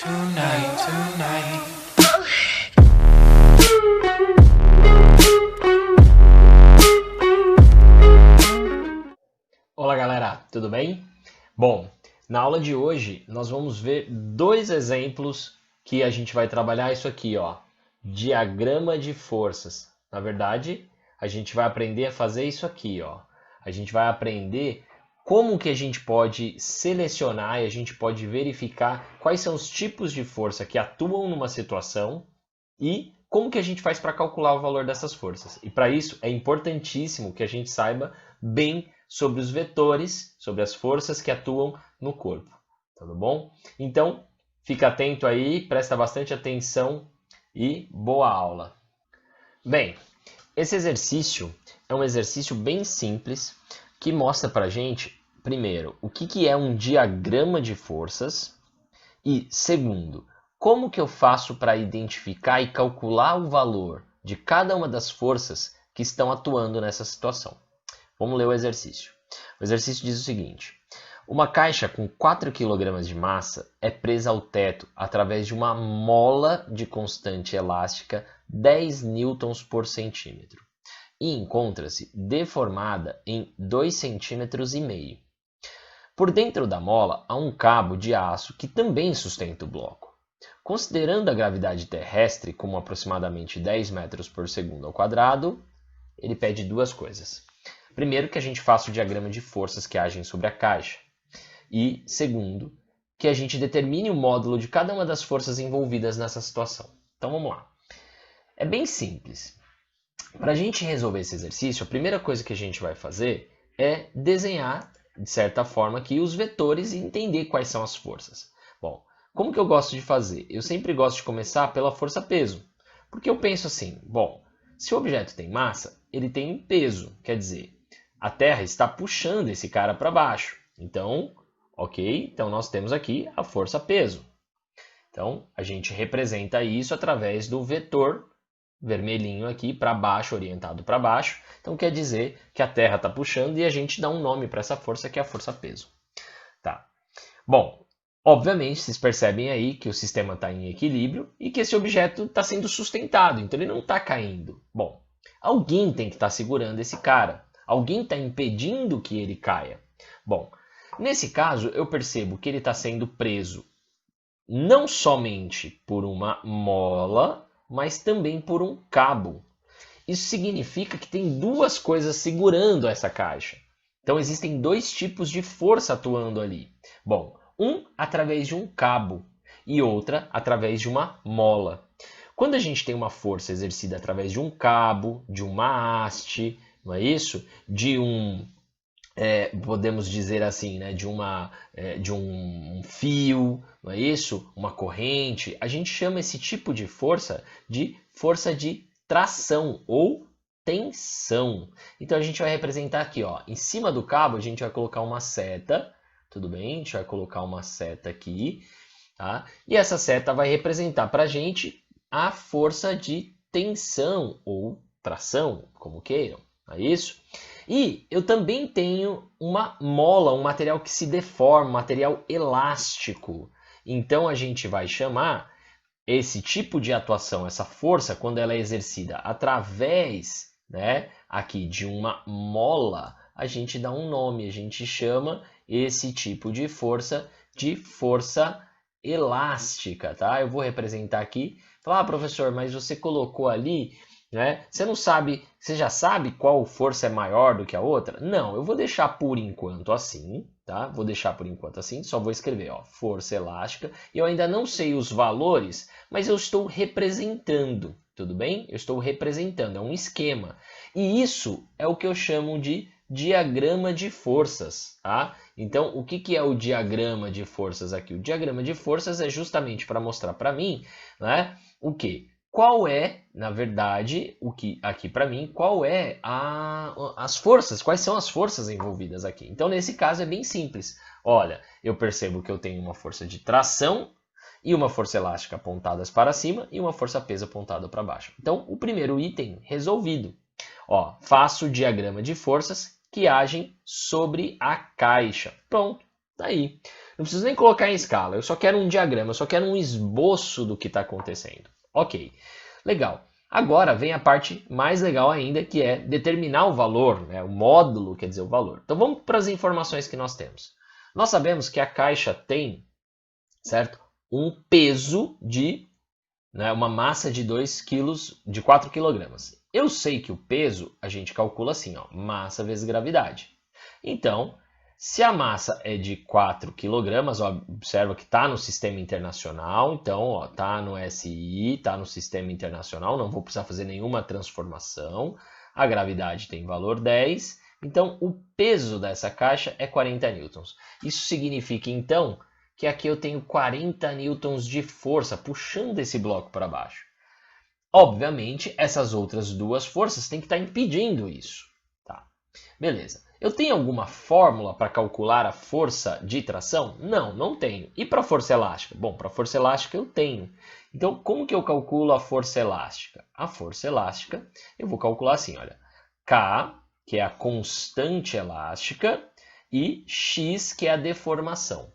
tonight. Olá galera, tudo bem? Bom, na aula de hoje nós vamos ver dois exemplos que a gente vai trabalhar isso aqui, ó, diagrama de forças. Na verdade, a gente vai aprender a fazer isso aqui, ó. A gente vai aprender como que a gente pode selecionar e a gente pode verificar quais são os tipos de força que atuam numa situação e como que a gente faz para calcular o valor dessas forças. E para isso é importantíssimo que a gente saiba bem sobre os vetores, sobre as forças que atuam no corpo. Tudo bom? Então, fica atento aí, presta bastante atenção e boa aula. Bem, esse exercício é um exercício bem simples que mostra para a gente, primeiro, o que é um diagrama de forças e, segundo, como que eu faço para identificar e calcular o valor de cada uma das forças que estão atuando nessa situação. Vamos ler o exercício. O exercício diz o seguinte: uma caixa com 4 kg de massa é presa ao teto através de uma mola de constante elástica 10 newtons por centímetro e encontra-se deformada em 2,5 cm. Por dentro da mola há um cabo de aço que também sustenta o bloco. Considerando a gravidade terrestre como aproximadamente 10 metros por segundo ao quadrado, ele pede duas coisas. Primeiro, que a gente faça o diagrama de forças que agem sobre a caixa. E, segundo, que a gente determine o módulo de cada uma das forças envolvidas nessa situação. Então, vamos lá. É bem simples. Para a gente resolver esse exercício, a primeira coisa que a gente vai fazer é desenhar, de certa forma, aqui os vetores e entender quais são as forças. Bom, como que eu gosto de fazer? Eu sempre gosto de começar pela força-peso. Porque eu penso assim, bom, se o objeto tem massa, ele tem um peso, quer dizer, a Terra está puxando esse cara para baixo. Então, ok, então nós temos aqui a força-peso. Então, a gente representa isso através do vetor vermelhinho aqui para baixo, orientado para baixo. Então, quer dizer que a Terra está puxando e a gente dá um nome para essa força que é a força-peso. Tá. Bom, obviamente, vocês percebem aí que o sistema está em equilíbrio e que esse objeto está sendo sustentado, então ele não está caindo. Bom, alguém tem que estar segurando esse cara. Alguém está impedindo que ele caia. Bom, nesse caso eu percebo que ele está sendo preso não somente por uma mola, mas também por um cabo. Isso significa que tem duas coisas segurando essa caixa. Então existem dois tipos de força atuando ali. Bom, um através de um cabo e outra através de uma mola. Quando a gente tem uma força exercida através de um cabo, de uma haste, não é isso? De um, podemos dizer assim, né? de um fio, não é isso? Uma corrente. A gente chama esse tipo de força de tração ou tensão. Então a gente vai representar aqui, ó, em cima do cabo a gente vai colocar uma seta, tudo bem? A gente vai colocar uma seta aqui, tá? E essa seta vai representar para a gente a força de tensão ou tração, como queiram, não é isso? E eu também tenho uma mola, um material que se deforma, um material elástico. Então a gente vai chamar esse tipo de atuação, essa força, quando ela é exercida através, né, aqui de uma mola, a gente dá um nome, a gente chama esse tipo de força elástica, tá? Eu vou representar aqui, falar, professor, mas você colocou ali, né? Você não sabe, você já sabe qual força é maior do que a outra? Não, eu vou deixar por enquanto assim, tá? Vou deixar por enquanto assim, só vou escrever, ó, força elástica. Eu ainda não sei os valores, mas eu estou representando, tudo bem? Eu estou representando, é um esquema. E isso é o que eu chamo de diagrama de forças, tá? Então, o que é o diagrama de forças aqui? O diagrama de forças é justamente para mostrar para mim, né, o quê? Qual é, na verdade, o que aqui para mim, qual é as forças, quais são as forças envolvidas aqui? Então, nesse caso é bem simples. Olha, eu percebo que eu tenho uma força de tração e uma força elástica apontadas para cima e uma força-peso apontada para baixo. Então, o primeiro item resolvido. Ó, faço o diagrama de forças que agem sobre a caixa. Pronto, tá aí. Não preciso nem colocar em escala, eu só quero um diagrama, eu só quero um esboço do que está acontecendo. Ok, legal. Agora vem a parte mais legal ainda, que é determinar o valor, né? O módulo quer dizer o valor. Então vamos para as informações que nós temos. Nós sabemos que a caixa tem, certo, um peso de, né, uma massa de 2 quilos, de 4 quilogramas. Eu sei que o peso a gente calcula assim, ó, massa vezes gravidade. Então, se a massa é de 4 kg, observa que está no sistema internacional, então está no SI, está no sistema internacional, não vou precisar fazer nenhuma transformação, a gravidade tem valor 10, então o peso dessa caixa é 40 newtons. Isso significa então que aqui eu tenho 40 newtons de força puxando esse bloco para baixo. Obviamente, essas outras duas forças têm que estar impedindo isso. Tá? Beleza. Eu tenho alguma fórmula para calcular a força de tração? Não, não tenho. E para a força elástica? Bom, para a força elástica eu tenho. Então, como que eu calculo a força elástica? A força elástica, eu vou calcular assim, olha. K, que é a constante elástica, e X, que é a deformação.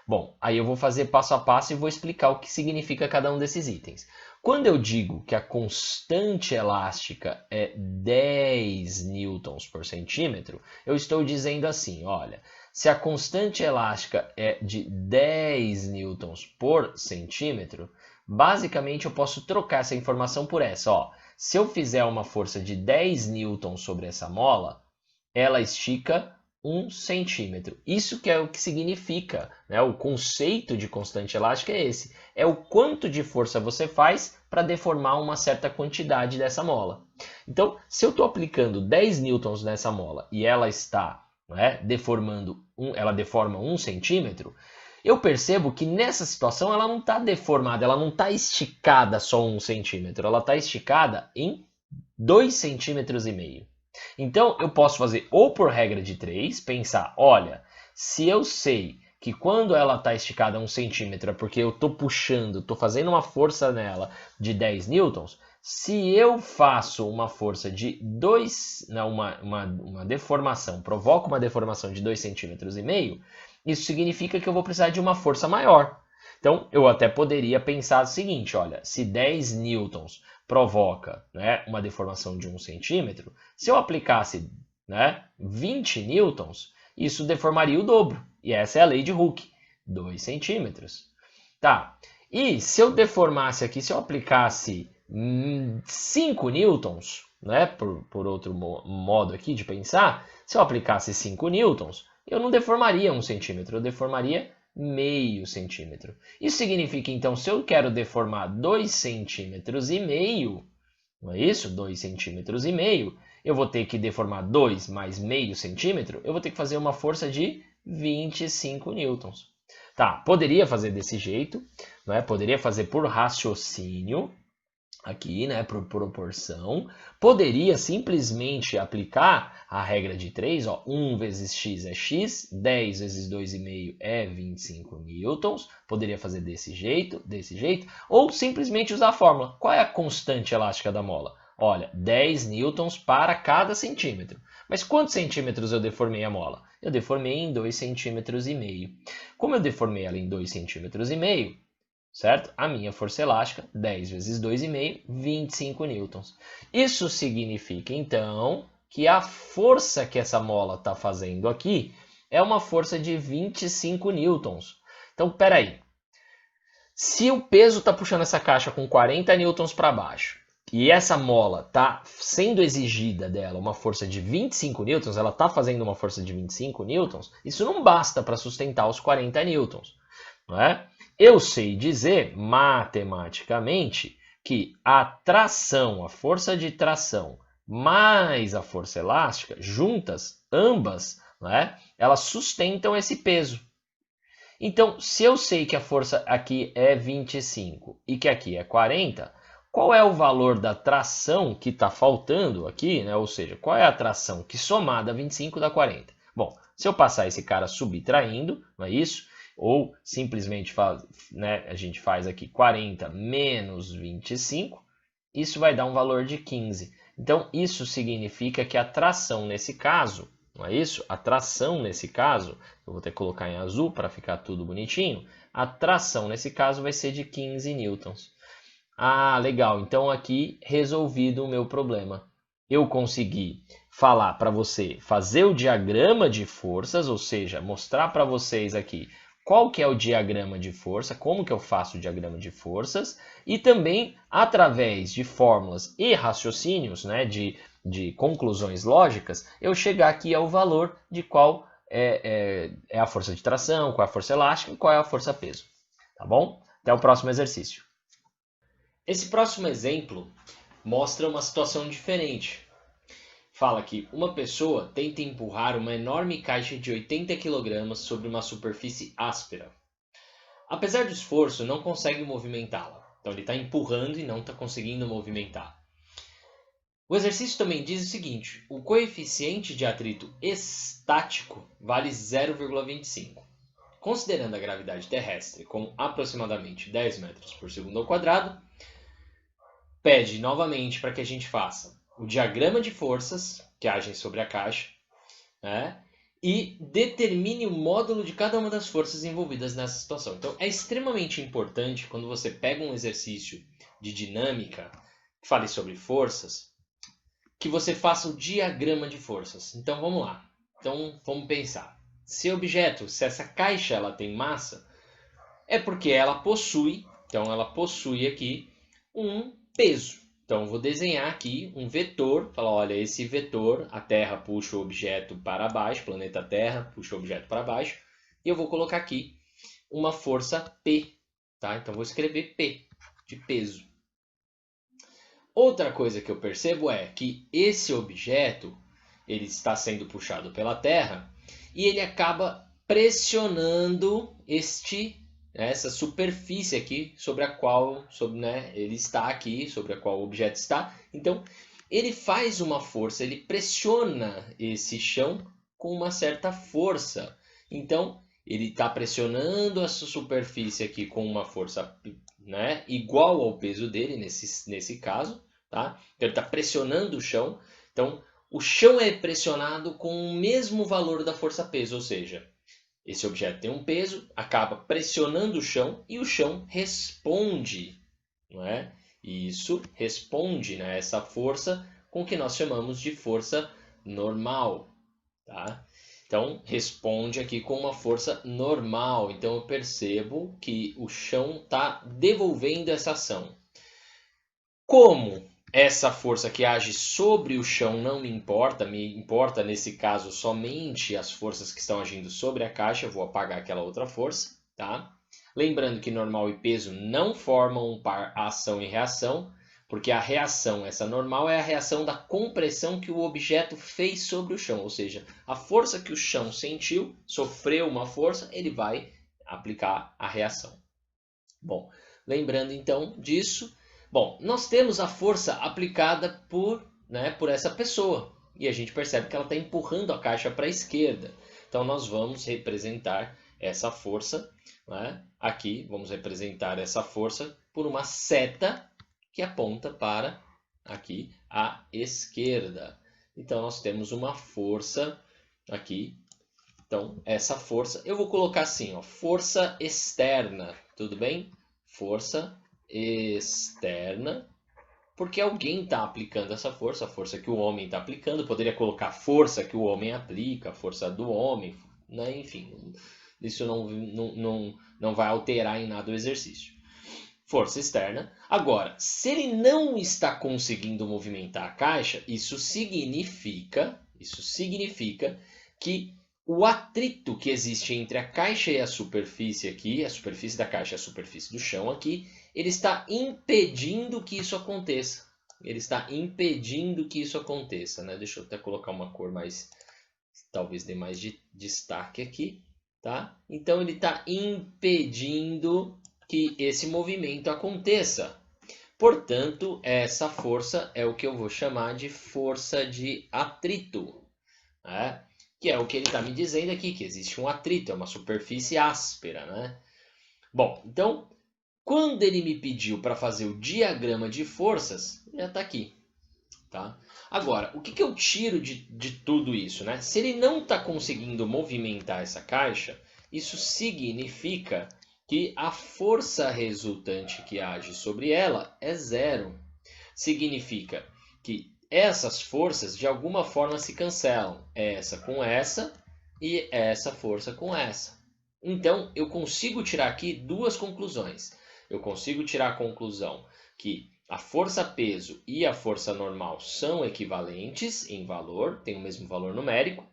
Bom, aí eu vou fazer passo a passo e vou explicar o que significa cada um desses itens. Quando eu digo que a constante elástica é 10 newtons por centímetro, eu estou dizendo assim, olha, se a constante elástica é de 10 newtons por centímetro, basicamente eu posso trocar essa informação por essa. Ó. Se eu fizer uma força de 10 newtons sobre essa mola, ela estica 1 centímetro. Isso que é o que significa, né? O conceito de constante elástica é esse. É o quanto de força você faz para deformar uma certa quantidade dessa mola. Então, se eu estou aplicando 10 newtons nessa mola e ela está, né, deformando, ela deforma 1 centímetro, eu percebo que nessa situação ela não está deformada, ela não está esticada só 1 centímetro, ela está esticada em 2,5 centímetros. Então, eu posso fazer ou por regra de 3, pensar, olha, se eu sei que quando ela está esticada 1 centímetro é porque eu estou puxando, estou fazendo uma força nela de 10 newtons, se eu faço uma força de 2, não, uma deformação, provoco uma deformação de 2,5 centímetros, isso significa que eu vou precisar de uma força maior. Então, eu até poderia pensar o seguinte, olha, se 10 newtons provoca, né, uma deformação de 1 centímetro, se eu aplicasse, né, 20 newtons, isso deformaria o dobro. E essa é a lei de Hooke, 2 centímetros. Tá. E se eu deformasse aqui, se eu aplicasse 5 newtons, né, por outro modo aqui de pensar, se eu aplicasse 5 newtons, eu não deformaria 1 centímetro, eu deformaria meio centímetro. Isso significa, então, se eu quero deformar 2,5 centímetros, não é isso? 2,5 centímetros, eu vou ter que deformar 2 mais meio centímetro, eu vou ter que fazer uma força de 25 newtons. Tá, poderia fazer desse jeito, né? Poderia fazer por raciocínio, aqui, né, por proporção, poderia simplesmente aplicar a regra de 3, ó, 1 vezes x é x, 10 vezes 2,5 é 25 newtons, poderia fazer desse jeito, ou simplesmente usar a fórmula. Qual é a constante elástica da mola? Olha, 10 newtons para cada centímetro. Mas quantos centímetros eu deformei a mola? Eu deformei em 2,5 centímetros. Como eu deformei ela em 2,5 centímetros, certo? A minha força elástica, 10 vezes 2,5, 25 newtons. Isso significa, então, que a força que essa mola está fazendo aqui é uma força de 25 newtons. Então, peraí. Se o peso está puxando essa caixa com 40 newtons para baixo, e essa mola está sendo exigida dela uma força de 25 newtons, ela está fazendo uma força de 25 newtons, isso não basta para sustentar os 40 newtons, não é? Eu sei dizer matematicamente que a tração, a força de tração mais a força elástica, juntas, ambas, né, elas sustentam esse peso. Então, se eu sei que a força aqui é 25 e que aqui é 40, qual é o valor da tração que está faltando aqui, né? Ou seja, qual é a tração que somada a 25 dá 40? Bom, se eu passar esse cara subtraindo, não é isso? Ou simplesmente né, a gente faz aqui 40 menos 25, isso vai dar um valor de 15. Então, isso significa que a tração nesse caso, não é isso? A tração nesse caso, eu vou ter que colocar em azul para ficar tudo bonitinho, a tração nesse caso vai ser de 15 newtons. Ah, legal, então aqui resolvido o meu problema. Eu consegui falar para você fazer o diagrama de forças, ou seja, mostrar para vocês aqui qual que é o diagrama de força, como que eu faço o diagrama de forças, e também, através de fórmulas e raciocínios, né, de conclusões lógicas, eu chegar aqui ao valor de qual é a força de tração, qual é a força elástica e qual é a força peso. Tá bom? Até o próximo exercício. Esse próximo exemplo mostra uma situação diferente. Fala que uma pessoa tenta empurrar uma enorme caixa de 80 kg sobre uma superfície áspera. Apesar do esforço, não consegue movimentá-la. Então ele está empurrando e não está conseguindo movimentar. O exercício também diz o seguinte: o coeficiente de atrito estático vale 0,25. Considerando a gravidade terrestre como aproximadamente 10 metros por segundo ao quadrado, pede novamente para que a gente faça o diagrama de forças que agem sobre a caixa, né? E determine o módulo de cada uma das forças envolvidas nessa situação. Então, é extremamente importante quando você pega um exercício de dinâmica que fale sobre forças, que você faça o diagrama de forças. Então, vamos lá. Então, vamos pensar. Se essa caixa ela tem massa, é porque ela possui aqui um peso. Então, eu vou desenhar aqui um vetor, falar, olha, esse vetor, a Terra puxa o objeto para baixo, planeta Terra puxa o objeto para baixo, e eu vou colocar aqui uma força P, tá? Então, vou escrever P, de peso. Outra coisa que eu percebo é que esse objeto, ele está sendo puxado pela Terra, e ele acaba pressionando essa superfície aqui sobre a qual ele está aqui, sobre a qual o objeto está. Então, ele faz uma força, ele pressiona esse chão com uma certa força. Então, ele está pressionando essa superfície aqui com uma força, né, igual ao peso dele, nesse caso. Tá? Então, ele está pressionando o chão. Então, o chão é pressionado com o mesmo valor da força-peso, ou seja, esse objeto tem um peso, acaba pressionando o chão e o chão responde, não é? Isso responde, né, essa força com o que nós chamamos de força normal, tá? Então, responde aqui com uma força normal. Então, eu percebo que o chão está devolvendo essa ação. Como essa força que age sobre o chão não me importa nesse caso somente as forças que estão agindo sobre a caixa, eu vou apagar aquela outra força, tá? Lembrando que normal e peso não formam um par ação e reação, porque a reação, essa normal, é a reação da compressão que o objeto fez sobre o chão, ou seja, a força que o chão sentiu, sofreu uma força, ele vai aplicar a reação. Bom, lembrando então disso, bom, nós temos a força aplicada por essa pessoa. E a gente percebe que ela está empurrando a caixa para a esquerda. Então, nós vamos representar essa força, né? Aqui, vamos representar essa força por uma seta que aponta para aqui a esquerda. Então, nós temos uma força aqui. Então, essa força, eu vou colocar assim, ó, força externa, tudo bem? Força externa, porque alguém está aplicando essa força, a força que o homem está aplicando. Poderia colocar força que o homem aplica, a força do homem, né? Enfim, isso não vai alterar em nada o exercício. Força externa. Agora, se ele não está conseguindo movimentar a caixa, isso significa que o atrito que existe entre a caixa e a superfície aqui, a superfície da caixa e a superfície do chão aqui, ele está impedindo que isso aconteça. Ele está impedindo que isso aconteça, né? Deixa eu até colocar uma cor mais, talvez dê mais de destaque aqui, tá? Então ele está impedindo que esse movimento aconteça. Portanto, essa força é o que eu vou chamar de força de atrito, né? Que é o que ele está me dizendo aqui, que existe um atrito, é uma superfície áspera, né? Bom, então, quando ele me pediu para fazer o diagrama de forças, já está aqui. tá? Agora, o que que eu tiro de tudo isso, né? Se ele não está conseguindo movimentar essa caixa, isso significa que a força resultante que age sobre ela é zero. Significa que essas forças de alguma forma se cancelam. Essa com essa e essa força com essa. Então, eu consigo tirar aqui duas conclusões. Eu consigo tirar a conclusão que a força-peso e a força normal são equivalentes em valor, têm o mesmo valor numérico,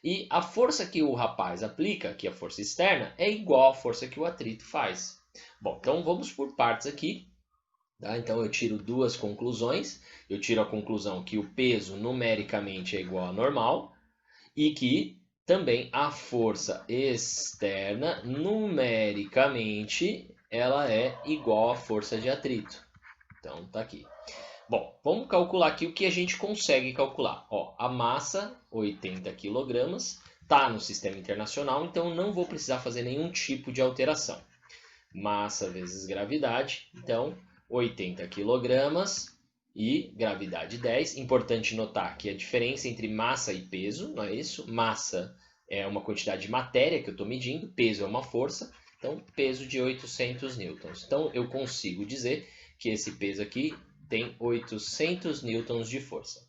e a força que o rapaz aplica, que é a força externa, é igual à força que o atrito faz. Bom, então vamos por partes aqui. Tá? Então eu tiro duas conclusões. Eu tiro a conclusão que o peso numericamente é igual a normal e que também a força externa numericamente ela é igual à força de atrito. Então tá aqui. Bom, vamos calcular aqui o que a gente consegue calcular. Ó, a massa, 80 kg, está no sistema internacional, então não vou precisar fazer nenhum tipo de alteração. Massa vezes gravidade, então 80 kg e gravidade 10. Importante notar que a diferença entre massa e peso, não é isso? Massa é uma quantidade de matéria que eu estou medindo, peso é uma força, então peso de 800 newtons. Então eu consigo dizer que esse peso aqui tem 800 newtons de força.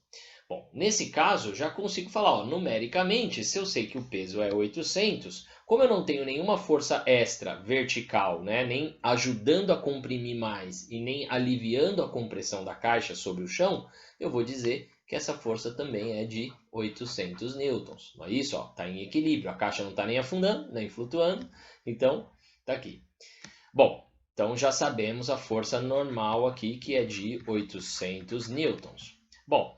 Bom, nesse caso, já consigo falar, ó, numericamente, se eu sei que o peso é 800, como eu não tenho nenhuma força extra vertical, né, nem ajudando a comprimir mais e nem aliviando a compressão da caixa sobre o chão, eu vou dizer que essa força também é de 800 newtons. Não é isso? Está em equilíbrio, a caixa não está nem afundando, nem flutuando, então está aqui. Bom, então já sabemos a força normal aqui, que é de 800 newtons. Bom,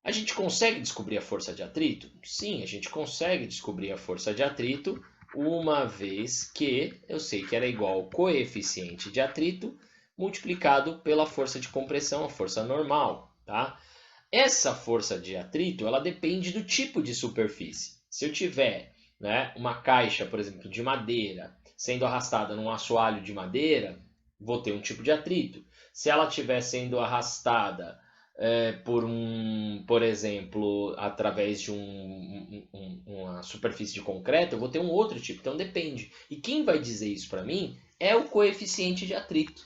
a gente consegue descobrir a força de atrito? Sim, a gente consegue descobrir a força de atrito, uma vez que eu sei que ela é igual ao coeficiente de atrito multiplicado pela força de compressão, a força normal, tá? Essa força de atrito, ela depende do tipo de superfície. Se eu tiver, né, uma caixa, por exemplo, de madeira, sendo arrastada num assoalho de madeira, vou ter um tipo de atrito. Se ela estiver sendo arrastada por exemplo, através de uma superfície de concreto, eu vou ter um outro tipo. Então depende. E quem vai dizer isso para mim é o coeficiente de atrito.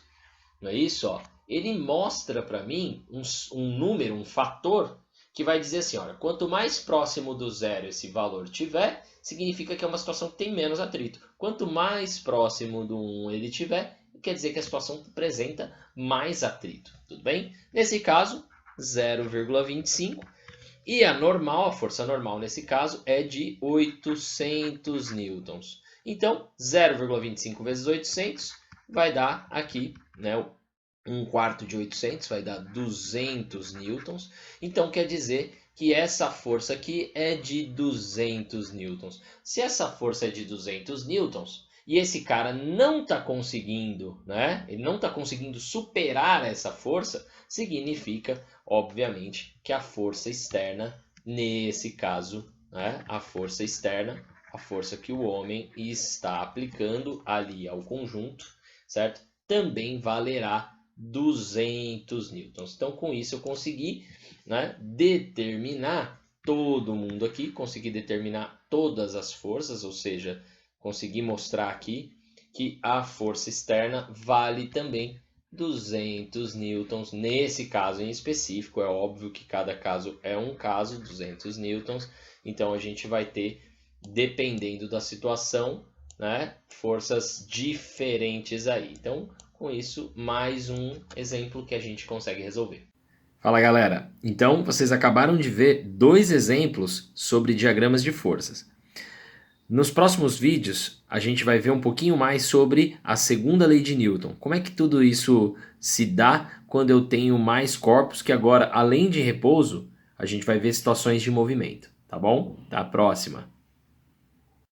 Não é isso? Ó? Ele mostra para mim um número, um fator, que vai dizer assim, olha, quanto mais próximo do zero esse valor tiver, significa que é uma situação que tem menos atrito. Quanto mais próximo do 1 ele tiver, quer dizer que a situação apresenta mais atrito. Tudo bem? Nesse caso, 0,25. E a normal, a força normal nesse caso, é de 800 newtons. Então, 0,25 vezes 800 vai dar aqui, né, 1/4 de 800, vai dar 200 newtons. Então, quer dizer que essa força aqui é de 200 newtons. Se essa força é de 200 newtons e esse cara não está conseguindo, né, ele não está conseguindo superar essa força, significa, obviamente, que a força externa, nesse caso, né, a força externa, a força que o homem está aplicando ali ao conjunto, certo? Também valerá 200 newtons. Então, com isso, eu consegui, né, determinar todo mundo aqui, consegui determinar todas as forças, ou seja, consegui mostrar aqui que a força externa vale também 200 newtons. Nesse caso em específico, é óbvio que cada caso é um caso, 200 newtons. Então, a gente vai ter, dependendo da situação, né, forças diferentes aí. Então, com isso, mais um exemplo que a gente consegue resolver. Fala galera, então vocês acabaram de ver dois exemplos sobre diagramas de forças. Nos próximos vídeos a gente vai ver um pouquinho mais sobre a segunda lei de Newton. Como é que tudo isso se dá quando eu tenho mais corpos, que agora além de repouso, a gente vai ver situações de movimento, tá bom? Até a próxima!